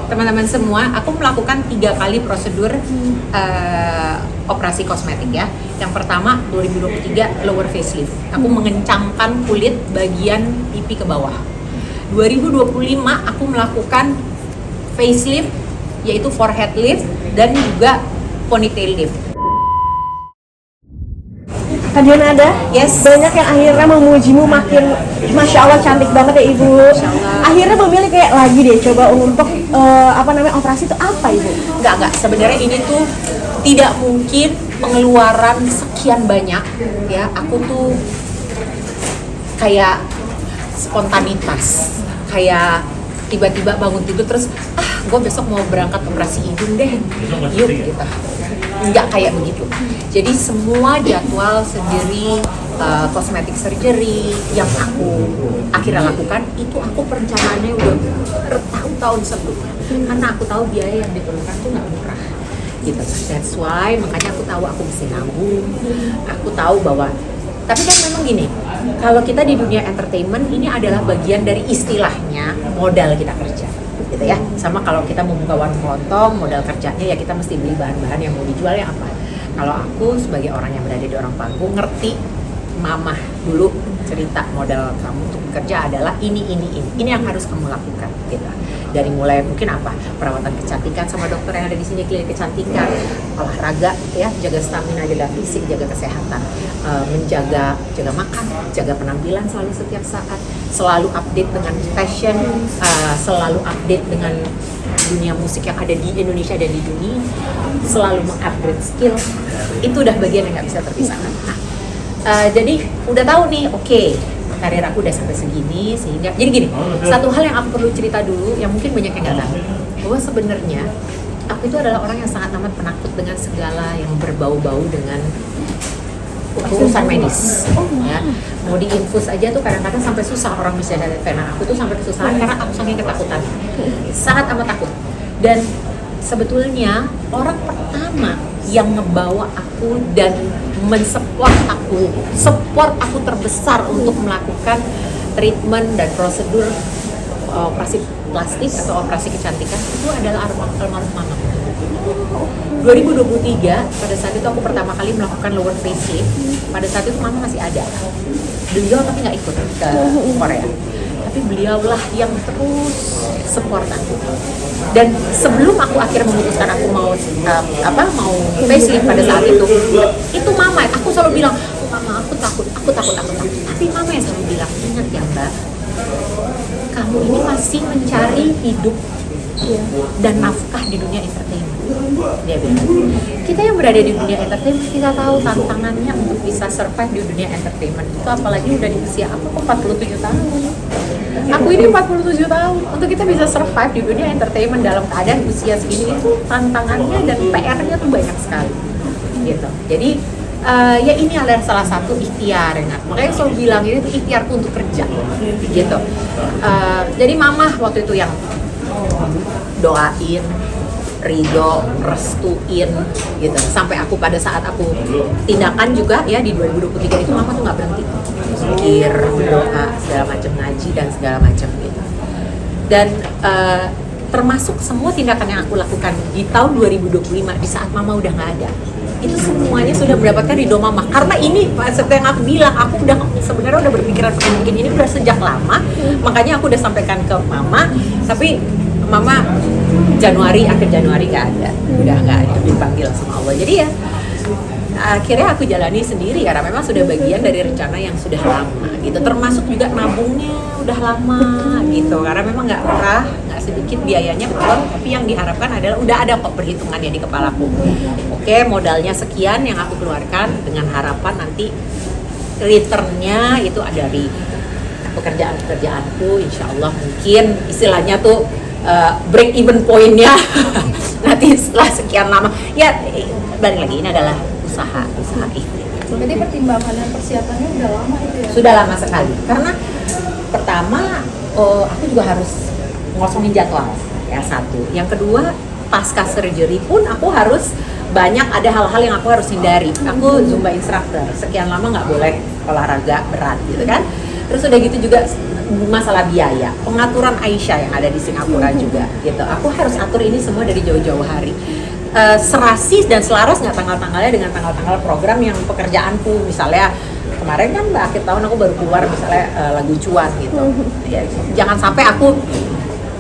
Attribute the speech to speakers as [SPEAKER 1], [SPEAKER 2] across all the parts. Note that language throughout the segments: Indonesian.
[SPEAKER 1] teman-teman semua, aku melakukan 3 kali prosedur operasi kosmetik ya. Yang pertama 2023 lower facelift. Aku mengencangkan kulit bagian pipi ke bawah. 2025 aku melakukan facelift, yaitu forehead lift dan juga ponytail lift.
[SPEAKER 2] Kadian ada?
[SPEAKER 1] Yes.
[SPEAKER 2] Banyak yang akhirnya memujimu makin, Masya Allah cantik banget ya Ibu. Akhirnya memilih kayak lagi deh coba untuk operasi itu apa Ibu?
[SPEAKER 1] Enggak. Sebenarnya ini tuh tidak mungkin pengeluaran sekian banyak ya. Aku tuh kayak spontanitas, kayak tiba-tiba bangun tidur terus gue besok mau berangkat operasi hidung deh, yuk gitu. Nggak kayak begitu. Jadi semua jadwal sendiri, cosmetic surgery yang aku akhirnya lakukan itu aku perencanaannya udah bertahun-tahun sebelumnya, karena aku tahu biaya yang diperlukan tuh nggak murah gitu. That's why makanya aku tahu aku mesti nabung. Aku tahu bahwa, tapi kan memang gini, kalau kita di dunia entertainment ini adalah bagian dari istilahnya modal kita kerja gitu ya. Sama kalau kita mau buka warung kelontong, modal kerjanya ya kita mesti beli bahan-bahan yang mau dijual ya apa. Kalau aku sebagai orang yang berada di orang panggung ngerti, mamah dulu cerita modal kamu untuk bekerja adalah ini yang harus kamu lakukan gitu. Dari mulai mungkin apa, perawatan kecantikan sama dokter yang ada di sini, klinik kecantikan, olahraga ya, jaga stamina, jaga fisik, jaga kesehatan, jaga makan, jaga penampilan selalu setiap saat, selalu update dengan fashion, selalu update dengan dunia musik yang ada di Indonesia dan di dunia, selalu mengupgrade skill. Itu udah bagian yang nggak bisa terpisahkan. Jadi udah tahu nih, oke, karir aku udah sampai segini, sehingga jadi gini, satu hal yang aku perlu cerita dulu yang mungkin banyak yang nggak tahu, bahwa sebenarnya aku itu adalah orang yang sangat amat penakut dengan segala yang berbau-bau dengan urusan medis ya. Mau diinfus aja tuh kadang-kadang sampai susah orang bisa dari vena aku tuh sampai kesusahan karena aku saking ketakutan, sangat amat takut. Dan sebetulnya orang pertama yang ngebawa aku dan support aku terbesar untuk melakukan treatment dan prosedur operasi plastik atau operasi kecantikan itu adalah almarhum mama. 2023 pada saat itu aku pertama kali melakukan lower facelift. Pada saat itu mama masih ada. Beliau tapi nggak ikut ke Korea. Tapi beliaulah yang terus support aku. Dan sebelum aku akhirnya memutuskan aku mau facelift pada saat itu mama, aku selalu bilang, mama aku takut. Tapi mama yang selalu bilang, ingat ya Mbak, kamu ini masih mencari hidup dan nafkah di dunia entertainment. Dia bilang, kita yang berada di dunia entertainment kita tahu tantangannya untuk bisa survive di dunia entertainment itu, apalagi udah di usia aku 47 tahun. Aku ini 47 tahun, untuk kita bisa survive di dunia entertainment dalam keadaan usia segini itu tantangannya dan PR-nya tuh banyak sekali gitu. Jadi ya ini adalah salah satu ikhtiar ya. Makanya selalu bilang ini tuh ikhtiarku untuk kerja gitu. Jadi mama waktu itu yang doain, ridho, restuin gitu. Sampai aku pada saat aku tindakan juga ya di 2023 itu mama tuh nggak berhenti zikir, doa, segala macam, ngaji dan segala macam gitu. Dan termasuk semua tindakan yang aku lakukan di tahun 2025 di saat mama udah nggak ada, itu semuanya sudah mendapatkan ridho mama. Karena ini seperti yang aku bilang, aku udah sebenarnya udah berpikiran mungkin ini udah sejak lama, makanya aku udah sampaikan ke mama. Tapi mama akhir Januari nggak ada, udah nggak ada, dipanggil sama Allah. Jadi ya akhirnya aku jalani sendiri karena memang sudah bagian dari rencana yang sudah lama gitu. Termasuk juga nabungnya udah lama gitu, karena memang nggak murah, nggak sedikit biayanya betul, tapi yang diharapkan adalah udah ada kok perhitungannya di kepalaku. Oke, modalnya sekian yang aku keluarkan dengan harapan nanti returnnya itu ada dari pekerjaanku, insya Allah mungkin istilahnya tuh break even point-nya nanti setelah sekian lama ya. Balik lagi, ini adalah usaha ikhtiar.
[SPEAKER 3] Berarti pertimbangan dan persiapannya udah lama itu ya?
[SPEAKER 1] Sudah lama sekali, karena pertama aku juga harus ngosongin jadwal ya, satu. Yang kedua, pasca surgery pun aku harus banyak ada hal-hal yang aku harus hindari. Aku Zumba instructor, sekian lama nggak boleh olahraga berat gitu kan. Terus udah gitu juga masalah biaya, pengaturan Aisyah yang ada di Singapura juga gitu. Aku harus atur ini semua dari jauh-jauh hari. Serasi dan selaras nggak tanggal-tanggalnya dengan tanggal-tanggal program yang pekerjaanku. Misalnya kemarin kan akhir tahun aku baru keluar misalnya lagu cuan gitu. Ya, jangan sampai aku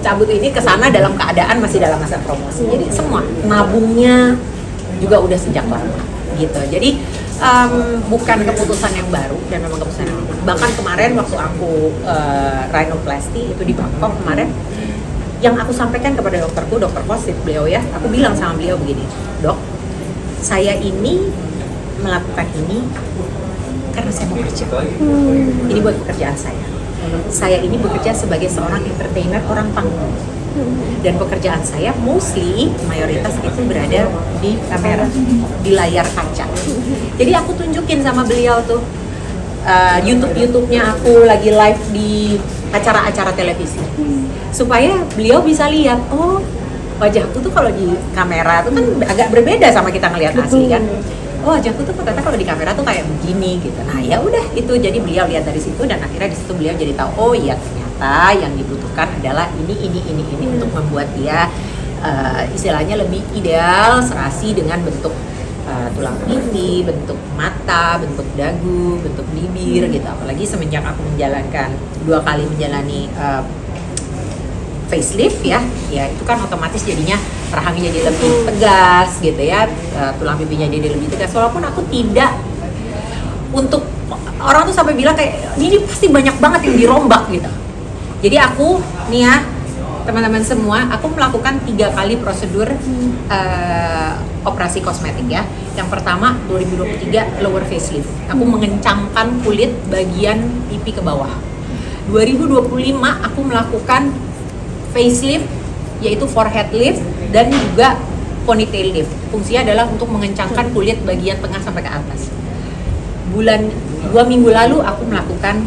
[SPEAKER 1] cabut ini ke sana dalam keadaan masih dalam masa promosi. Jadi semua nabungnya juga udah sejak lama gitu. Jadi bukan keputusan yang baru dan memang keputusan yang lama. Bahkan kemarin waktu aku rhinoplasty itu di Bangkok kemarin, yang aku sampaikan kepada dokterku, dokter Kosit, beliau ya, aku bilang sama beliau begini, dok, saya ini melakukan ini karena saya mau kerja. Ini buat pekerjaan saya. Saya ini bekerja sebagai seorang entertainer, orang panggung. Dan pekerjaan saya mostly mayoritas itu berada di kamera, di layar kaca. Jadi aku tunjukin sama beliau tuh YouTube-nya aku lagi live di acara-acara televisi, supaya beliau bisa lihat, oh wajahku tuh kalau di kamera tuh kan agak berbeda sama kita ngelihat asli kan. Oh wajahku tuh ternyata kalau di kamera tuh kayak begini gitu. Nah ya udah itu, jadi beliau lihat dari situ dan akhirnya di situ beliau jadi tahu, oh iya ternyata yang dibutuhkan adalah ini untuk membuat dia istilahnya lebih ideal, serasi dengan bentuk tulang pipi, bentuk mata, bentuk dagu, bentuk bibir gitu. Apalagi semenjak aku menjalankan 2 kali menjalani facelift ya itu kan otomatis jadinya rahangnya jadi lebih tegas gitu ya, tulang pipinya jadi lebih tegas. Walaupun aku tidak, untuk orang tuh sampai bilang kayak ini pasti banyak banget yang dirombak gitu. Jadi aku nih ya teman-teman semua, aku melakukan 3 kali prosedur operasi kosmetik ya. Yang pertama 2023 lower facelift, aku mengencangkan kulit bagian pipi ke bawah. 2025 aku melakukan facelift, yaitu forehead lift dan juga ponytail lift. Fungsinya adalah untuk mengencangkan kulit bagian tengah sampai ke atas. 2 minggu lalu aku melakukan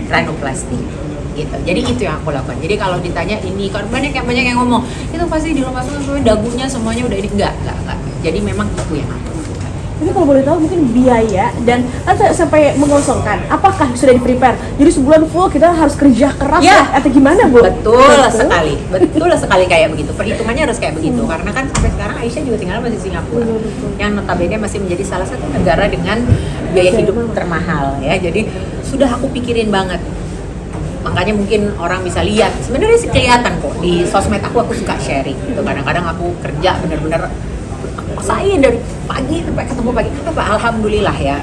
[SPEAKER 1] rhinoplasty gitu. Jadi itu yang aku lakukan. Jadi kalau ditanya ini kan banyak yang ngomong itu pasti di rumah dagunya semuanya udah ini, enggak. Jadi memang itu yang aku lakukan.
[SPEAKER 2] Tapi kalau boleh tahu mungkin biaya dan sampai mengosongkan, apakah sudah di-prepare? Jadi sebulan full kita harus kerja keras
[SPEAKER 1] ya,
[SPEAKER 2] atau gimana, Bu?
[SPEAKER 1] Betul sekali kayak begitu. Perhitungannya harus kayak begitu. Karena kan sampai sekarang Aisyah juga tinggal masih Singapura. Yang notabene masih menjadi salah satu negara dengan biaya hidup termahal ya. Jadi sudah aku pikirin banget. Makanya mungkin orang bisa lihat, sebenarnya sih kelihatan kok di sosmed aku suka sharing gitu. Kadang-kadang aku kerja bener-bener paksain dari pagi sampai ketemu pagi. Alhamdulillah ya,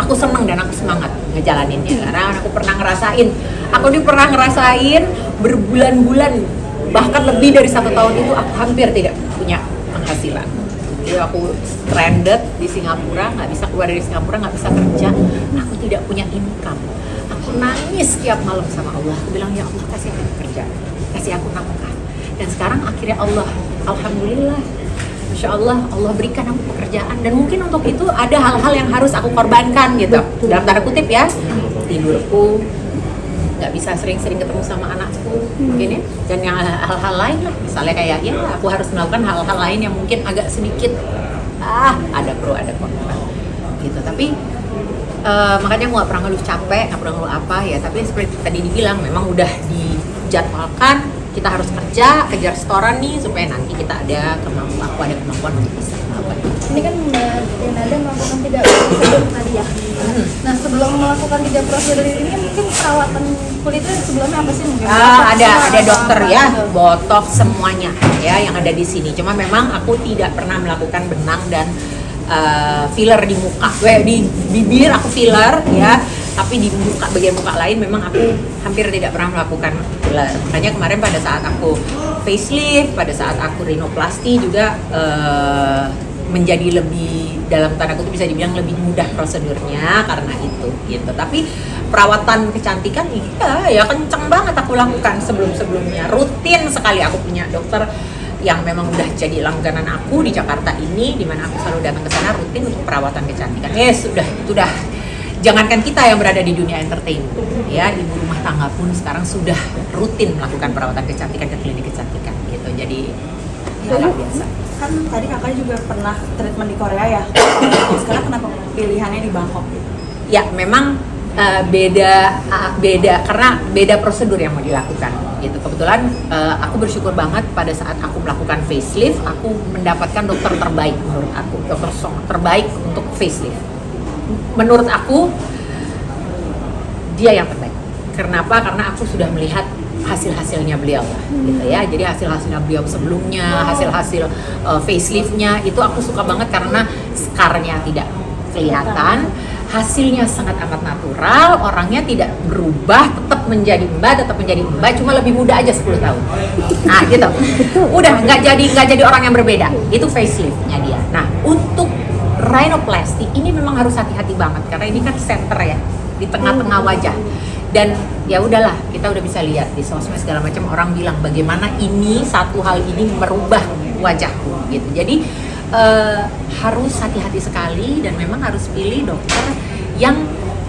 [SPEAKER 1] aku seneng dan aku semangat ngejalaninnya karena aku pernah ngerasain berbulan-bulan, bahkan lebih dari 1 tahun itu aku hampir tidak punya penghasilan. Jadi aku stranded di Singapura, nggak bisa keluar dari Singapura, nggak bisa kerja, aku tidak punya income. Aku nangis tiap malam sama Allah. Aku bilang, ya Allah kasih aku kerja, kasih aku nafkah. Dan sekarang akhirnya Allah, alhamdulillah, Masya Allah, Allah berikan aku pekerjaan. Dan mungkin untuk itu ada hal-hal yang harus aku korbankan gitu. Dalam tanda kutip ya, tidurku, nggak bisa sering-sering ketemu sama anakku mungkin ya. Dan yang hal-hal lain lah, misalnya kayak ya aku harus melakukan hal-hal lain yang mungkin agak sedikit ada pro ada kontra gitu. Tapi makanya aku nggak pernah ngeluh capek, nggak pernah ngeluh apa ya. Tapi seperti tadi dibilang, memang udah dijadwalkan, kita harus kerja, kejar setoran nih supaya nanti kita ada kemampuan untuk bisa melakukan.
[SPEAKER 3] Ini kan Mbak Renada melakukan 3 prosedur tadi ya. Nah sebelum melakukan 3 prosedur ini mungkin perawatan kulitnya sebelumnya apa sih mungkin?
[SPEAKER 1] Ada dokter ya, botox semuanya ya yang ada di sini. Cuma memang aku tidak pernah melakukan benang dan filler di muka, di bibir aku filler ya, tapi di muka, bagian muka lain memang aku hampir tidak pernah melakukan filler. Makanya kemarin pada saat aku facelift, pada saat aku rhinoplasty juga menjadi lebih, dalam tanda kutip bisa dibilang lebih mudah prosedurnya karena itu gitu. Tapi perawatan kecantikan ya kenceng banget aku lakukan sebelumnya, rutin sekali. Aku punya dokter yang memang udah jadi langganan aku di Jakarta ini, di mana aku selalu datang ke sana rutin untuk perawatan kecantikan. Sudah jangankan kita yang berada di dunia entertainment ya, ibu rumah tangga pun sekarang sudah rutin melakukan perawatan kecantikan ke klinik kecantikan gitu. Jadi hal biasa.
[SPEAKER 4] Kan tadi kakak juga pernah treatment di Korea ya. Sekarang kenapa pilihannya di Bangkok?
[SPEAKER 1] Ya memang beda karena beda prosedur yang mau dilakukan. gitu. Kebetulan aku bersyukur banget pada saat aku melakukan facelift, aku mendapatkan dokter terbaik menurut aku, dokter terbaik untuk facelift. Menurut aku dia yang terbaik. Kenapa? Karena aku sudah melihat hasil-hasilnya beliau gitu ya. Jadi hasil-hasilnya beliau sebelumnya, hasil-hasil faceliftnya itu aku suka banget karena scarnya tidak kelihatan, hasilnya sangat amat natural, orangnya tidak berubah, tetap menjadi mbak, cuma lebih muda aja 10 tahun. Nah gitu, udah nggak jadi orang yang berbeda. Itu faceliftnya dia. Nah untuk rhinoplasty ini memang harus hati-hati banget karena ini kan center ya, di tengah-tengah wajah. Dan ya udahlah, kita udah bisa lihat di sosmed segala macam orang bilang bagaimana ini satu hal ini merubah wajahku gitu. Jadi harus hati-hati sekali dan memang harus pilih dokter yang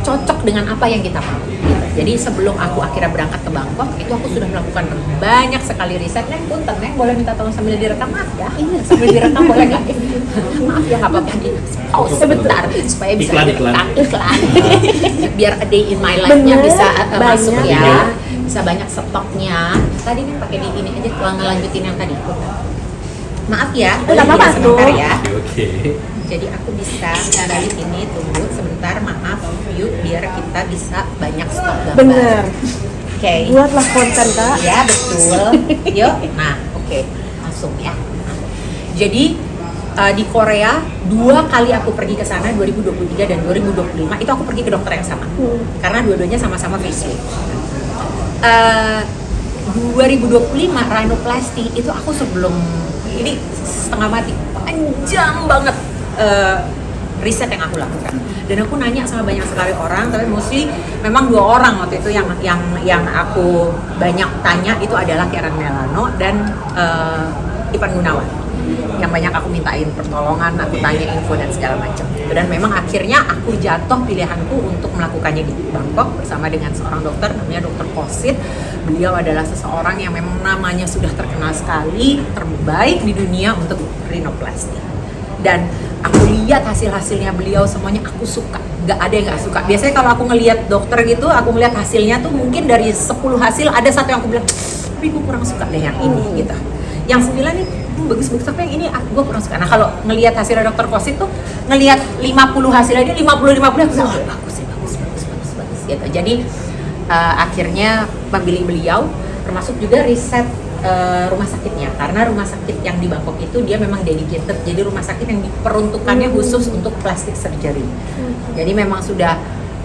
[SPEAKER 1] cocok dengan apa yang kita mau gitu. Jadi sebelum aku akhirnya berangkat ke Bangkok itu aku sudah melakukan banyak sekali riset. Neng punten, Neng boleh minta tolong sambil direkam? Maaf ya, sambil direkam boleh nggak? Maaf ya, nggak apa-apa, di pause sebentar supaya bisa iklan. Biar a day in my life-nya bisa masuk ya, bisa banyak stoknya. Tadi nih pakai di ini aja, ngelanjutin yang tadi. Maaf ya,
[SPEAKER 2] Nggak apa-apa
[SPEAKER 1] sebentar ya.
[SPEAKER 5] Oke.
[SPEAKER 1] Jadi aku bisa balik ini, tunggu sebentar, maaf yuk, biar kita bisa banyak stok gambar.
[SPEAKER 2] Bener.
[SPEAKER 1] Oke.
[SPEAKER 2] Buatlah konten Kak.
[SPEAKER 1] Ya betul. Yuk, nah oke, langsung ya. Jadi di Korea 2 kali aku pergi ke sana, 2023 dan 2025 itu aku pergi ke dokter yang sama. Karena dua-duanya sama-sama facelift. 2025 rhinoplasty itu aku sebelum ini setengah mati, panjang banget riset yang aku lakukan. Dan aku nanya sama banyak sekali orang, tapi mostly memang 2 orang waktu itu yang aku banyak tanya itu adalah Karen Melano dan Ivan Gunawan. Yang banyak aku mintain pertolongan, aku tanya info dan segala macam. Dan memang akhirnya aku jatuh pilihanku untuk melakukannya di Bangkok bersama dengan seorang dokter namanya Dr. Kosit. Beliau adalah seseorang yang memang namanya sudah terkenal sekali, terbaik di dunia untuk rhinoplasty. Dan aku lihat hasil-hasilnya beliau semuanya aku suka, nggak ada yang nggak suka. Biasanya kalau aku ngelihat dokter gitu, aku ngelihat hasilnya tuh mungkin dari 10 hasil ada 1 yang aku bilang, tapi gue kurang suka deh yang ini gitu. Yang 9 nih bagus-bagus, tapi yang ini gue kurang suka. Nah kalau ngelihat hasilnya dokter Kosit tuh ngelihat 50 hasilnya dia 50 aku bilang, wah bagus gitu. Jadi akhirnya memilih beliau, termasuk juga riset rumah sakitnya, karena rumah sakit yang di Bangkok itu dia memang dedicated, jadi rumah sakit yang diperuntukannya khusus untuk plastic surgery. Jadi memang sudah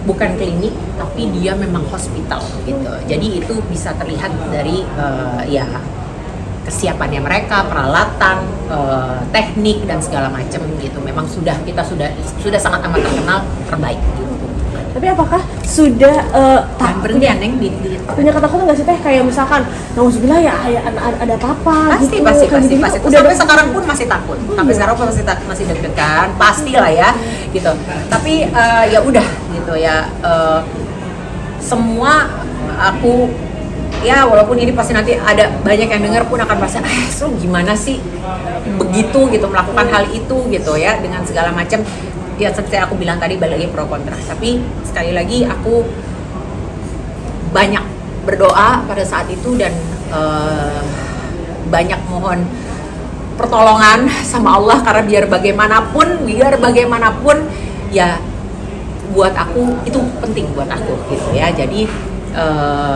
[SPEAKER 1] bukan klinik, tapi dia memang hospital gitu. Jadi itu bisa terlihat dari ya kesiapannya mereka, peralatan, teknik dan segala macam gitu. Memang kita sudah sangat amat terkenal, terbaik gitu.
[SPEAKER 2] Tapi apakah sudah
[SPEAKER 1] Dan berhenti Neng di
[SPEAKER 2] punya ketakutan nggak sih Teh, kayak misalkan nauzubillah ya ada apa-apa
[SPEAKER 1] pasti
[SPEAKER 2] gitu,
[SPEAKER 1] pasti
[SPEAKER 2] kayak
[SPEAKER 1] pasti
[SPEAKER 2] gitu-gitu.
[SPEAKER 1] pasti
[SPEAKER 2] Udah
[SPEAKER 1] sampai sekarang pun masih takut, sampai sekarang pun masih deg-degan, pastilah ya gitu. Tapi ya udah gitu ya, semua aku ya walaupun ini pasti nanti ada banyak yang dengar pun akan merasa so gimana sih begitu gitu melakukan hal itu gitu ya, dengan segala macam ya seperti aku bilang tadi, balik lagi pro kontra. Tapi sekali lagi aku banyak berdoa pada saat itu dan banyak mohon pertolongan sama Allah, karena biar bagaimanapun ya buat aku itu penting buat aku gitu ya. Jadi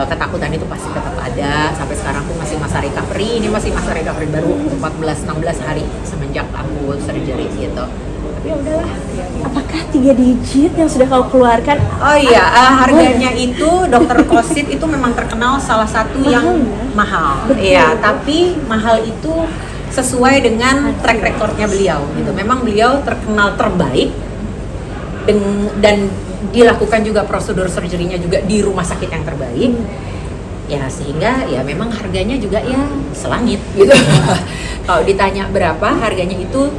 [SPEAKER 1] ketakutan itu pasti tetap ada. Sampai sekarang pun masih masa recovery, ini masih masa recovery baru 14-16 hari semenjak aku surgery gitu. Tapi ya udahlah.
[SPEAKER 2] Apakah 3 digit yang sudah kau keluarkan?
[SPEAKER 1] Oh iya, harganya itu Dr. Kosit itu memang terkenal salah satu yang mahal. Iya, tapi mahal itu sesuai dengan track recordnya beliau gitu. Memang beliau terkenal terbaik dan dilakukan juga prosedur surgery-nya juga di rumah sakit yang terbaik. Ya sehingga ya memang harganya juga ya selangit gitu. Kalau ditanya berapa harganya itu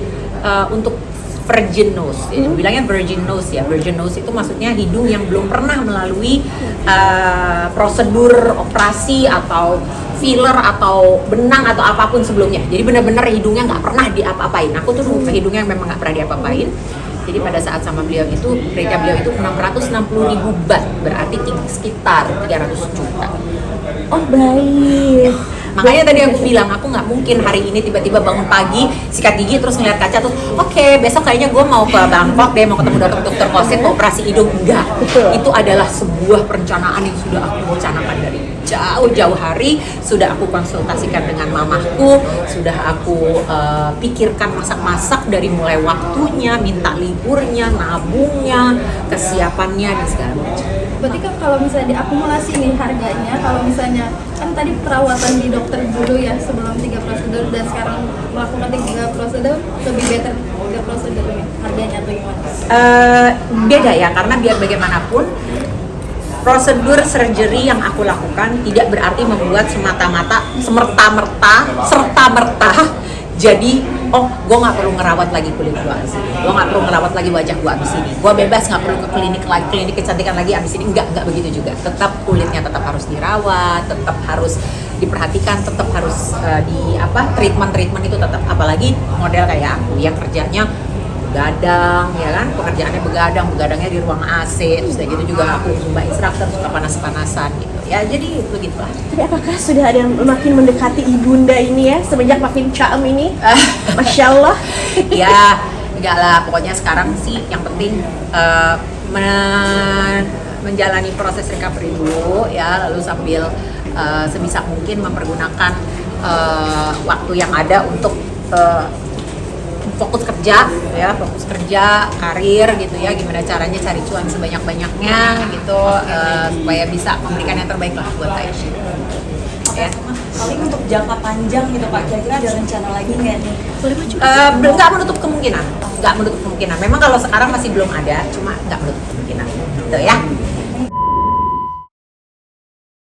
[SPEAKER 1] untuk virgin nose, bilangnya virgin nose ya. Virgin nose itu maksudnya hidung yang belum pernah melalui prosedur operasi atau filler atau benang atau apapun sebelumnya. Jadi benar-benar hidungnya nggak pernah diapa-apain. Aku tuh hidungnya memang nggak pernah diapa-apain. Jadi pada saat sama beliau itu, mereka beliau itu 660.000 baht, berarti sekitar 300 juta.
[SPEAKER 2] Oh baik.
[SPEAKER 1] Makanya tadi aku bilang, aku nggak mungkin hari ini tiba-tiba bangun pagi, sikat gigi, terus ngeliat kaca, terus oke, besok kayaknya gue mau ke Bangkok deh, mau ketemu dokter Kosit, mau operasi hidung. Enggak,
[SPEAKER 2] Betul.
[SPEAKER 1] itu adalah sebuah perencanaan yang sudah aku rencanakan dari jauh-jauh hari, sudah aku konsultasikan dengan mamahku, sudah aku pikirkan masak-masak dari mulai waktunya, minta liburnya, nabungnya, kesiapannya, dan segala macam.
[SPEAKER 3] Berarti kan kalau misalnya diakumulasi nih harganya, kalau misalnya kan tadi perawatan di dokter dulu ya sebelum 3 prosedur dan sekarang melakukan 3 prosedur lebih better 3 prosedur ya harganya atau gimana?
[SPEAKER 1] Beda ya, karena biar bagaimanapun prosedur surgery yang aku lakukan tidak berarti membuat semata-mata serta-merta jadi gue nggak perlu ngerawat lagi kulit gue abis ini, gue nggak perlu ngerawat lagi wajah gue abis ini, gue bebas nggak perlu ke klinik kecantikan lagi abis ini. Nggak begitu juga, tetap kulitnya tetap harus dirawat, tetap harus diperhatikan, tetap harus treatment itu tetap, apalagi model kayak aku yang kerjanya begadang, ya kan, pekerjaannya begadangnya di ruang AC, terus kayak gitu juga aku zumba instructor, suka panas-panasan gitu ya, jadi begitulah.
[SPEAKER 2] Tapi apakah sudah ada yang makin mendekati ibunda ini ya semenjak makin caem ini? Masya Allah.
[SPEAKER 1] Ya enggak lah, pokoknya sekarang sih yang penting menjalani proses recovery dulu ya, lalu sambil sebisa mungkin mempergunakan waktu yang ada untuk fokus kerja, karir gitu ya, gimana caranya cari cuan sebanyak-banyaknya gitu, supaya bisa memberikan yang terbaik lah buat Aisyah.
[SPEAKER 4] Oke, paling untuk jangka panjang gitu Pak, kira-kira ada rencana lagi nggak nih?
[SPEAKER 1] Nggak menutup kemungkinan. Memang kalau sekarang masih belum ada, cuma nggak menutup kemungkinan gitu ya.